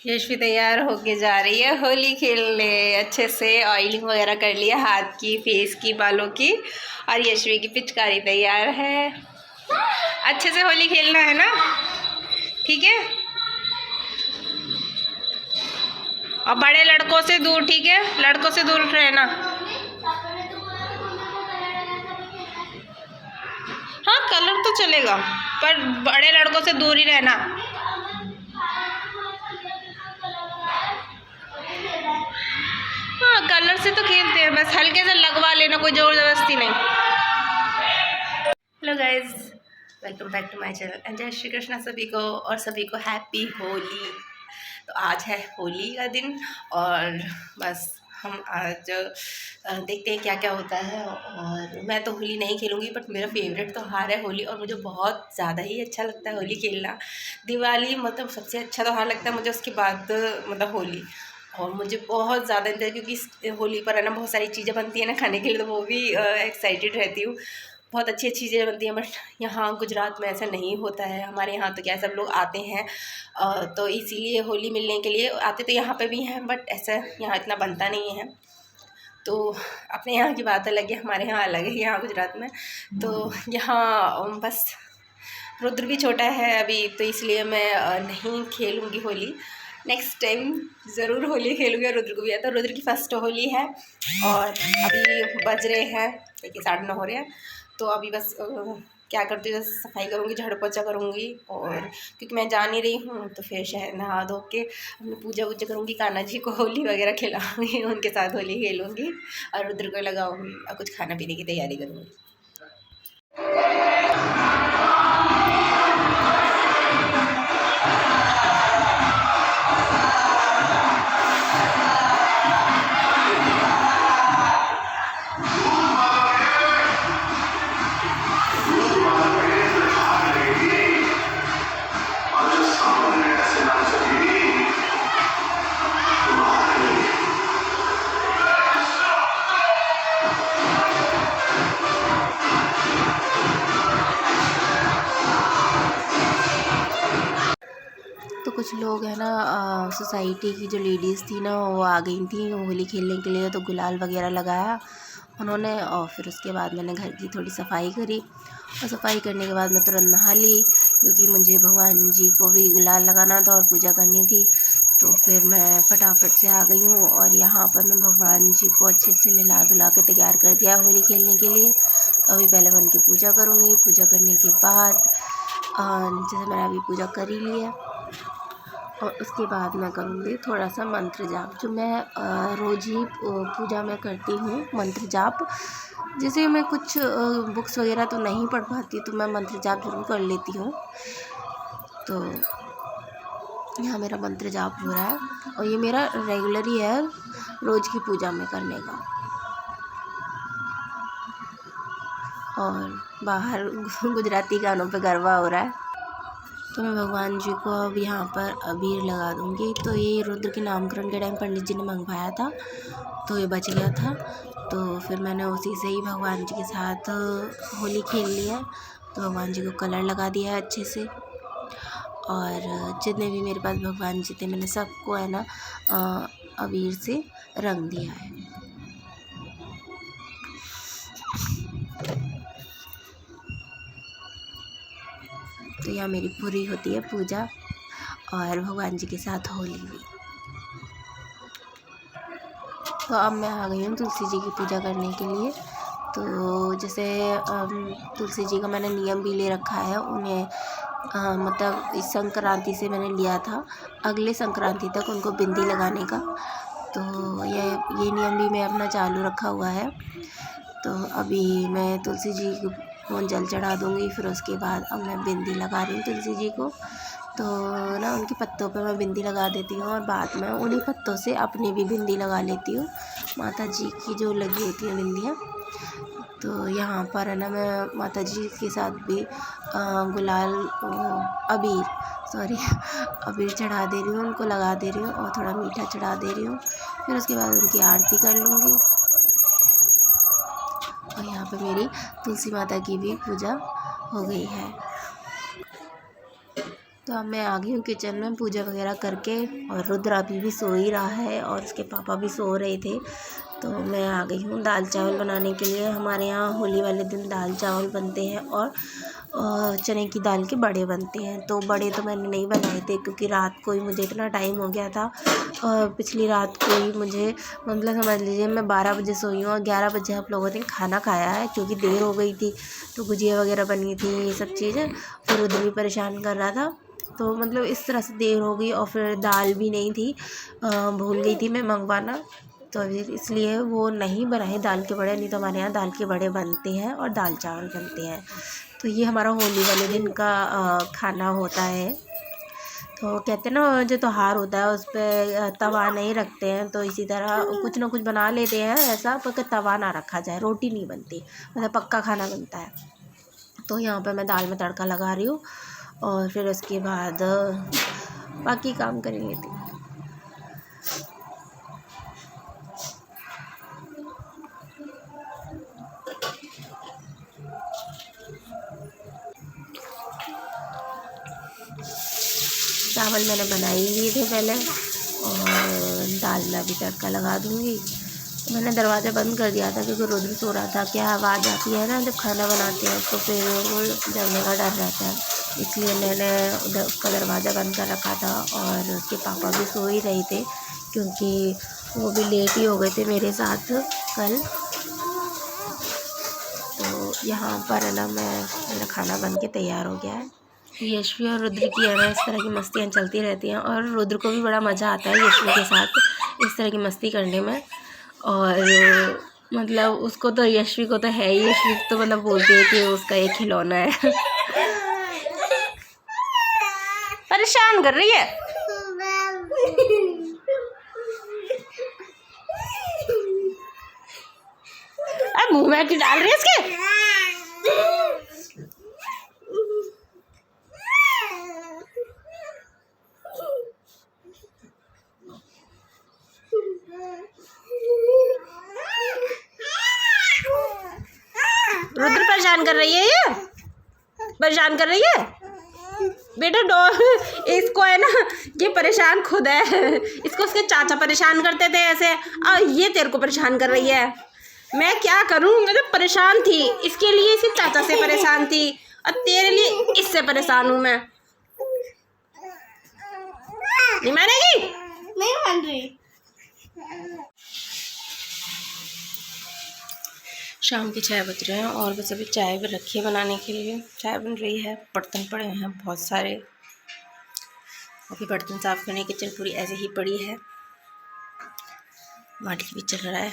यश भी तैयार होके जा रही है होली खेलने। अच्छे से ऑयलिंग वगैरह कर लिया हाथ की, फेस की, बालों की। और यशवी की पिचकारी तैयार है। अच्छे से होली खेलना है ना, ठीक है। और बड़े लड़कों से दूर, ठीक है, लड़कों से दूर रहना। हाँ कलर तो चलेगा, पर बड़े लड़कों से दूर ही रहना। हाँ कलर से तो खेलते हैं, बस हल्के से लगवा लेना, कोई जोर जबरदस्ती नहीं। Hello guys, welcome back to my channel and जय श्री कृष्णा सभी को, और सभी को हैप्पी होली। तो आज है होली का दिन और बस हम आज देखते हैं क्या क्या होता है। और मैं तो होली नहीं खेलूँगी, बट मेरा फेवरेट त्योहार है होली और मुझे बहुत ज़्यादा ही अच्छा लगता है होली खेलना। दिवाली मतलब सबसे अच्छा त्योहार लगता है मुझे, उसके बाद मतलब होली। और मुझे बहुत ज़्यादा इंतजार, क्योंकि होली पर है ना बहुत सारी चीज़ें बनती है ना खाने के लिए, तो वो भी एक्साइटेड रहती हूँ। बहुत अच्छी अच्छी चीज़ें बनती हैं, बट यहाँ गुजरात में ऐसा नहीं होता है। हमारे यहाँ तो क्या सब लोग आते हैं तो इसीलिए होली मिलने के लिए आते, तो यहाँ पे भी हैं, बट ऐसा यहाँ इतना बनता नहीं है। तो अपने यहाँ की बात अलग है, हमारे यहाँ अलग है यहाँ गुजरात में। तो यहाँ बस रुद्र भी छोटा है अभी, तो इसलिए मैं नहीं खेलूँगी होली। नेक्स्ट टाइम ज़रूर होली खेलूँगी। और रुद्र को भी आता, रुद्र की फर्स्ट होली है और अभी बज रहे हैं देखिए 9:30 हो रहे हैं। तो अभी बस क्या करती हूँ, सफाई करूँगी, झाड़ू पोछा करूँगी। और क्योंकि मैं जा नहीं रही हूँ तो फिर शहर नहा धो के अपनी पूजा वूजा करूँगी, कान्हा जी को होली वगैरह खिलाऊँगी, उनके साथ होली खेलूँगी और रुद्र को लगाऊँगी और कुछ खाना पीने की तैयारी करूँगी। तो कुछ लोग है ना सोसाइटी की जो लेडीज़ थी ना, वो आ गई थी होली खेलने के लिए, तो गुलाल वगैरह लगाया उन्होंने। और फिर उसके बाद मैंने घर की थोड़ी सफाई करी, और सफाई करने के बाद मैं तुरंत नहा ली, क्योंकि मुझे भगवान जी को भी गुलाल लगाना था और पूजा करनी थी। तो फिर मैं फटाफट से आ गई हूँ और यहाँ पर मैं भगवान जी को अच्छे से नहला धुला के तैयार कर दिया होली खेलने के लिए। तो अभी पहले मैं उनकी पूजा करूँगी। पूजा करने के बाद जैसे मैंने अभी पूजा कर ही ली है, और उसके बाद मैं करूँगी थोड़ा सा मंत्र जाप, जो मैं रोज़ ही पूजा में करती हूँ मंत्र जाप। जैसे मैं कुछ बुक्स वगैरह तो नहीं पढ़ पाती, तो मैं मंत्र जाप ज़रूर कर लेती हूँ। तो यहाँ मेरा मंत्र जाप हो रहा है और ये मेरा रेगुलर ही है रोज़ की पूजा में करने का। और बाहर गुजराती गानों पे गरबा हो रहा है। तो मैं भगवान जी को अब यहाँ पर अबीर लगा दूँगी। तो ये रुद्र के नामकरण के टाइम पंडित जी ने मंगवाया था, तो ये बच गया था, तो फिर मैंने उसी से ही भगवान जी के साथ होली खेल ली है। तो भगवान जी को कलर लगा दिया है अच्छे से, और जितने भी मेरे पास भगवान जी थे मैंने सबको है ना अबीर से रंग दिया है। तो यहाँ मेरी पूरी होती है पूजा और भगवान जी के साथ होली भी। तो अब मैं आ गई हूँ तुलसी जी की पूजा करने के लिए। तो जैसे तुलसी जी का मैंने नियम भी ले रखा है, उन्हें मतलब इस संक्रांति से मैंने लिया था अगले संक्रांति तक उनको बिंदी लगाने का। तो ये नियम भी मैं अपना चालू रखा हुआ है। तो अभी मैं तुलसी जी को जल चढ़ा दूँगी, फिर उसके बाद अब मैं बिंदी लगा रही हूँ तुलसी जी को। तो ना उनके पत्तों पे मैं बिंदी लगा देती हूँ और बाद में उन्हीं पत्तों से अपनी भी बिंदी लगा लेती हूँ, माता जी की जो लगी होती हैं बिंदियाँ। तो यहाँ पर है ना मैं माता जी के साथ भी अबीर चढ़ा दे रही हूँ, उनको लगा दे रही हूँ और थोड़ा मीठा चढ़ा दे रही हूँ। फिर उसके बाद उनकी आरती कर लूँगी। और यहाँ पे मेरी तुलसी माता की भी पूजा हो गई है। तो अब मैं आ गई हूँ किचन में पूजा वगैरह करके, और रुद्र अभी भी सो ही रहा है और उसके पापा भी सो रहे थे। तो मैं आ गई हूँ दाल चावल बनाने के लिए। हमारे यहाँ होली वाले दिन दाल चावल बनते हैं और चने की दाल के बड़े बनते हैं। तो बड़े तो मैंने नहीं बनाए थे क्योंकि रात को ही मुझे इतना टाइम हो गया था, और पिछली रात को ही मुझे मतलब समझ लीजिए मैं 12 बजे सोई हूँ और 11 बजे आप लोगों ने खाना खाया है क्योंकि देर हो गई थी। तो गुजिया वगैरह बनी थी, ये सब चीज़ें, फिर उधर भी परेशान कर रहा था। तो मतलब इस तरह से देर हो गई, और फिर दाल भी नहीं थी, भूल गई थी मैं मंगवाना। तो इसलिए वो नहीं बनाए दाल के बड़े, नहीं तो हमारे यहाँ दाल के बड़े बनते हैं और दाल चावल बनते हैं। तो ये हमारा होली वाले दिन का खाना होता है। तो कहते हैं ना जो त्योहार होता है उस पर तवा नहीं रखते हैं, तो इसी तरह कुछ ना कुछ बना लेते हैं ऐसा, पर तवा ना रखा जाए, रोटी नहीं बनती, मतलब पक्का खाना बनता है। तो यहाँ पे मैं दाल में तड़का लगा रही हूँ और फिर उसके बाद बाकी काम कर लेती हूँ। चावल मैंने बना ही लिए थे पहले, और दाल में अभी तड़का लगा दूँगी। मैंने दरवाज़ा बंद कर दिया था क्योंकि रुद्र सो रहा था। क्या आवाज़ आती है ना जब खाना बनाते हैं तो फिर वो जलने का डर रहता है, इसलिए मैंने उधर उसका दरवाज़ा बंद कर रखा था। और उसके पापा भी सो ही रहे थे क्योंकि वो भी लेट ही हो गए थे मेरे साथ कल। तो यहाँ पर है ना मेरा खाना बन के तैयार हो गया है। यशवी और रुद्र की है ना इस तरह की मस्तियाँ चलती रहती हैं, और रुद्र को भी बड़ा मज़ा आता है यशवी के साथ इस तरह की मस्ती करने में। और मतलब उसको तो, यशवी को तो है ही, यशवी तो मतलब बोलती है कि उसका एक खिलौना है। परेशान कर रही है। अब मुँह में की डाल रही है इसके। रुद्र परेशान कर रही है, ये परेशान कर रही है बेटा। इसको है ना, ये परेशान खुद है, इसको उसके चाचा परेशान करते थे ऐसे, और ये तेरे को परेशान कर रही है। मैं क्या करूं, मैं तो परेशान थी इसके लिए, इसके चाचा से परेशान थी, और तेरे लिए इससे परेशान हूं मैं। नहीं मानेगी? नहीं मान रही। शाम के 6 बज रहे हैं और बस अभी चाय भी रखी है बनाने के लिए। चाय बन रही है, बर्तन पड़े हैं बहुत सारे, अभी बर्तन साफ़ करने, किचन पूरी ऐसे ही पड़ी है, माटी भी चल रहा है।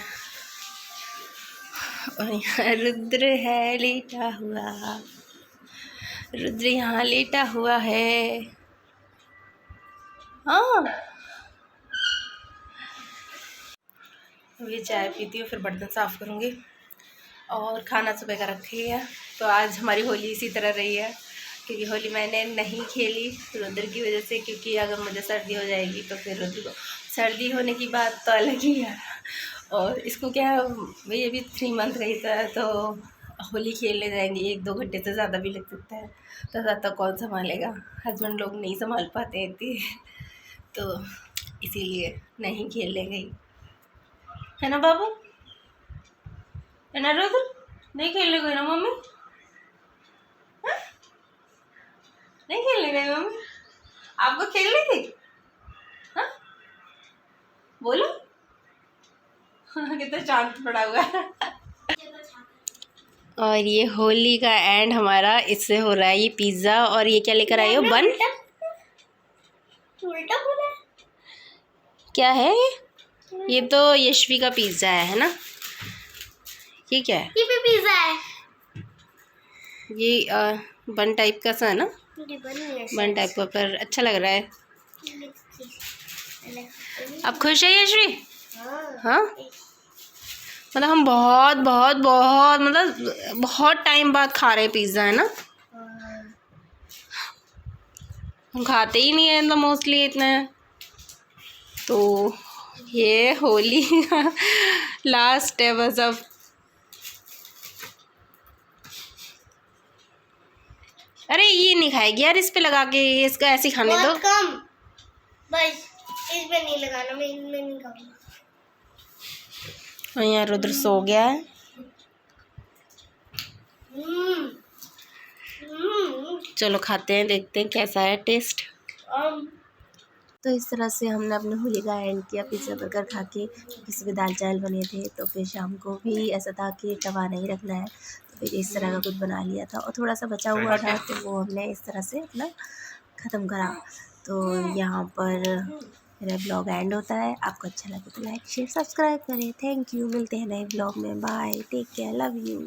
और यहाँ रुद्र है लेटा हुआ, रुद्र यहाँ लेटा हुआ है। हाँ, अभी चाय पीती हूँ, फिर बर्तन साफ़ करूँगी और खाना सुबह का रखी है। तो आज हमारी होली इसी तरह रही है, क्योंकि होली मैंने नहीं खेली रुद्र की वजह से, क्योंकि अगर मुझे सर्दी हो जाएगी तो फिर रुद्र को, सर्दी होने की बात तो अलग ही है, और इसको क्या है, ये भी 3 मंथ रही था, तो होली खेलने जाएंगे 1-2 घंटे से ज़्यादा भी लग सकता है, तो ज़्यादा कौन संभालेगा, हस्बैंड लोग नहीं संभाल पाते इतनी, तो इसीलिए नहीं खेलने गई, है ना बाबू, है ना रुद्र? नहीं खेलने गई ना मम्मी? हा? नहीं खेलने गई मम्मी? आपको खेलनी थी? हाँ, बोलो। कितना शांत पड़ा हुआ है। और ये होली का एंड हमारा इससे हो रहा है। ये पिज्ज़ा, और ये क्या लेकर आई हो? बन? उल्टा बोला। क्या है ये? तो यशवी का पिज्ज़ा है ना? ये क्या है? ये भी पिज्ज़ा है। ये बन टाइप का सा है ना? बन टाइप का, पर अच्छा लग रहा है। आप खुश है यशवी? हाँ, मतलब हम बहुत बहुत बहुत मतलब बहुत टाइम बाद खा रहे हैं पिज़्ज़ा, है ना? हम खाते ही नहीं है तो मोस्टली इतने। तो ये होली का लास्ट है बस अब। अरे ये नहीं खाएगी यार, इस पे लगा के इसका ऐसे ही खाने दो। कम बस, इस पे नहीं लगाना, मैं इनमें नहीं खाऊंगा। और यार रुद्र सो गया है। चलो खाते हैं, देखते हैं कैसा है टेस्ट। तो इस तरह से हमने अपने होली का एंड किया पिज़्ज़ा बर्गर खा के, क्योंकि सुबह दाल चावल बने थे। तो फिर शाम को भी ऐसा था कि तवा नहीं रखना है, तो फिर इस तरह का कुछ बना लिया था। और थोड़ा सा बचा हुआ था तो वो हमने इस तरह से अपना ख़त्म करा। तो यहाँ पर मेरा ब्लॉग एंड होता है। आपको अच्छा लगे तो लाइक शेयर सब्सक्राइब करें। थैंक यू, मिलते हैं नए ब्लॉग में। Bye, take care, love you.